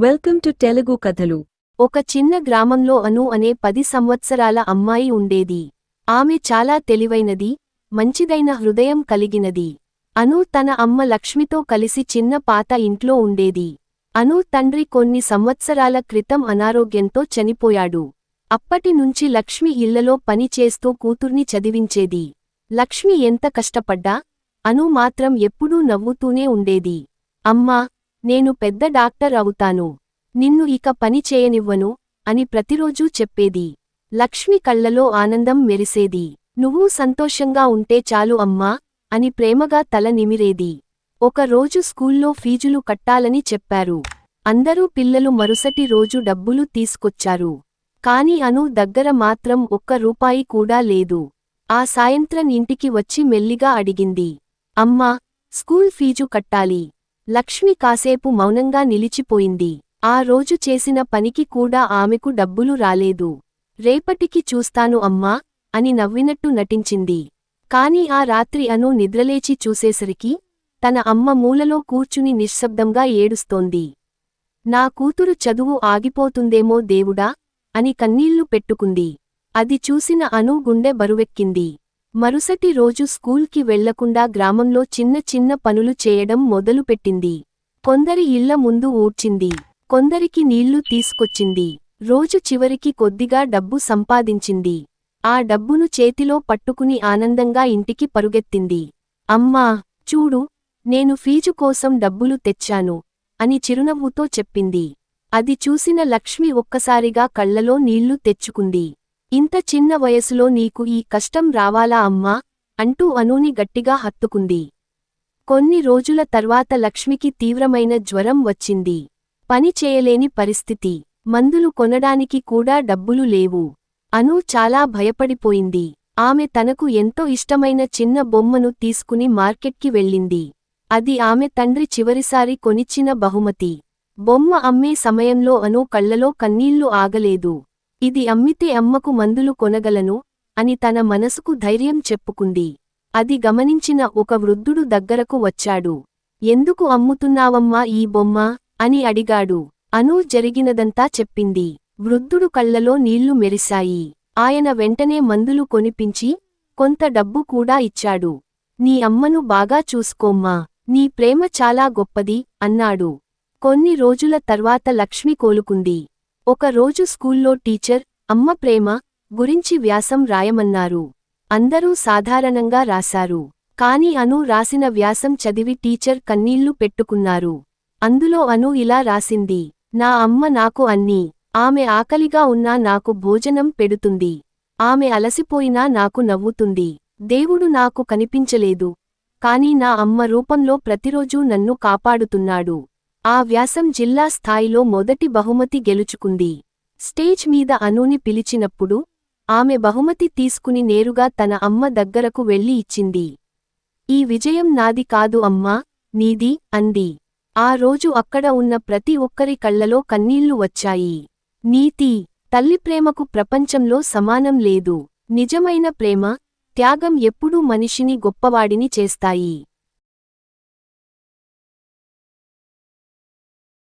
Welcome to Telugu కథలు. ఒక చిన్న గ్రామంలో అను అనే 10 సంవత్సరాల అమ్మాయి ఉండేది. ఆమె చాలా తెలివైనది, మంచిదైన హృదయం కలిగినది. అను తన అమ్మ లక్ష్మితో కలిసి చిన్న పాత ఇంట్లో ఉండేది. అను తండ్రి కొన్ని సంవత్సరాల క్రితం అనారోగ్యంతో చనిపోయాడు. అప్పటి నుంచి లక్ష్మి ఇళ్లలో పని చేస్తూ కూతుర్ని చదివించేది. లక్ష్మి ఎంత కష్టపడ్డా అను మాత్రం ఎప్పుడూ నవ్వుతూనే ఉండేది. అమ్మా, నేను పెద్ద డాక్టర్ అవుతాను, నిన్ను ఇక పని చేయనివ్వను అని ప్రతిరోజూ చెప్పేది. లక్ష్మి కళ్లలో ఆనందం మెరిసేది. నువ్వు సంతోషంగా ఉంటే చాలు అమ్మా అని ప్రేమగా తల నిమిరేది. ఒకరోజు స్కూల్లో ఫీజులు కట్టాలని చెప్పారు. అందరూ పిల్లలు మరుసటి రోజు డబ్బులు తీసుకొచ్చారు. కాని అను దగ్గర మాత్రం ఒక్క రూపాయి కూడా లేదు. ఆ సాయంత్రం ఇంటికి వచ్చి మెల్లిగా అడిగింది, అమ్మా, స్కూల్ ఫీజు కట్టాలి. లక్ష్మి కాసేపు మౌనంగా నిలిచిపోయింది. ఆ రోజు చేసిన పనికి కూడా ఆమెకు డబ్బులు రాలేదు. రేపటికి చూస్తాను అమ్మా అని నవ్వినట్టు నటించింది. కాని ఆ రాత్రి అను నిద్రలేచి చూసేసరికి తన అమ్మ మూలలో కూర్చుని నిశ్శబ్దంగా ఏడుస్తోంది. నా కూతురు చదువు ఆగిపోతుందేమో దేవుడా అని కన్నీళ్లు పెట్టుకుంది. అది చూసిన అను గుండె బరువెక్కింది. మరుసటి రోజు స్కూల్కి వెళ్లకుండా గ్రామంలో చిన్న చిన్న పనులు చేయడం మొదలుపెట్టింది. కొందరి ఇళ్ల ముందు ఊడ్చింది, కొందరికి నీళ్లు తీసుకొచ్చింది. రోజు చివరికి కొద్దిగా డబ్బు సంపాదించింది. ఆ డబ్బును చేతిలో పట్టుకుని ఆనందంగా ఇంటికి పరుగెత్తింది. అమ్మా, చూడు, నేను ఫీజు కోసం డబ్బులు తెచ్చాను అని చిరునవ్వుతో చెప్పింది. అది చూసిన లక్ష్మి ఒక్కసారిగా కళ్లలో నీళ్లు తెచ్చుకుంది. ఇంత చిన్న వయసులో నీకు ఈ కష్టం రావాలా అమ్మా అంటూ అనూని గట్టిగా హత్తుకుంది. కొన్ని రోజుల తర్వాత లక్ష్మికి తీవ్రమైన జ్వరం వచ్చింది. పని చేయలేని పరిస్థితి. మందులు కొనడానికి కూడా డబ్బులు లేవు. అను చాలా భయపడిపోయింది. ఆమె తనకు ఎంతో ఇష్టమైన చిన్న బొమ్మను తీసుకుని మార్కెట్కి వెళ్ళింది. అది ఆమె తండ్రి చివరిసారి కొనిచ్చిన బహుమతి. బొమ్మ అమ్మే సమయంలో అను కళ్లలో కన్నీళ్లు ఆగలేదు. ఇది అమ్మితే అమ్మకు మందులు కొనగలను అని తన మనసుకు ధైర్యం చెప్పుకుంది. అది గమనించిన ఒక వృద్ధుడు దగ్గరకు వచ్చాడు. ఎందుకు అమ్ముతున్నావమ్మా ఈ బొమ్మ అని అడిగాడు. అను జరిగినదంతా చెప్పింది. వృద్ధుడు కళ్లలో నీళ్లు మెరిశాయి. ఆయన వెంటనే మందులు కొనిపించి కొంత డబ్బు కూడా ఇచ్చాడు. నీ అమ్మను బాగా చూసుకోమ్మా, నీ ప్రేమ చాలా గొప్పది అన్నాడు. కొన్ని రోజుల తర్వాత లక్ష్మి కోలుకుంది. ఒక రోజు స్కూల్లో టీచర్ అమ్మ ప్రేమ గురించి వ్యాసం రాయమన్నారు. అందరూ సాధారణంగా రాశారు. కాని అను రాసిన వ్యాసం చదివి టీచర్ కన్నీళ్లు పెట్టుకున్నారు. అందులో అను ఇలా రాసింది, నా అమ్మ నాకు అన్నీ. ఆమె ఆకలిగా ఉన్నా నాకు భోజనం పెడుతుంది. ఆమె అలసిపోయినా నాకు నవ్వుతుంది. దేవుడు నాకు కనిపించలేదు, కాని నా అమ్మ రూపంలో ప్రతిరోజూ నన్ను కాపాడుతున్నాడు. ఆ వ్యాసం జిల్లా స్థాయిలో మొదటి బహుమతి గెలుచుకుంది. స్టేజ్ మీద అనూని పిలిచినప్పుడు ఆమె బహుమతి తీసుకుని నేరుగా తన అమ్మ దగ్గరకు వెళ్లి ఇచ్చింది. ఈ విజయం నాది కాదు అమ్మా, నీది అంది. ఆ రోజు అక్కడ ఉన్న ప్రతి ఒక్కరి కళ్లలో కన్నీళ్లు వచ్చాయి. నీతి: తల్లి ప్రేమకు ప్రపంచంలో సమానం లేదు. నిజమైన ప్రేమ, త్యాగం ఎప్పుడూ మనిషిని గొప్పవాడిని చేస్తాయి.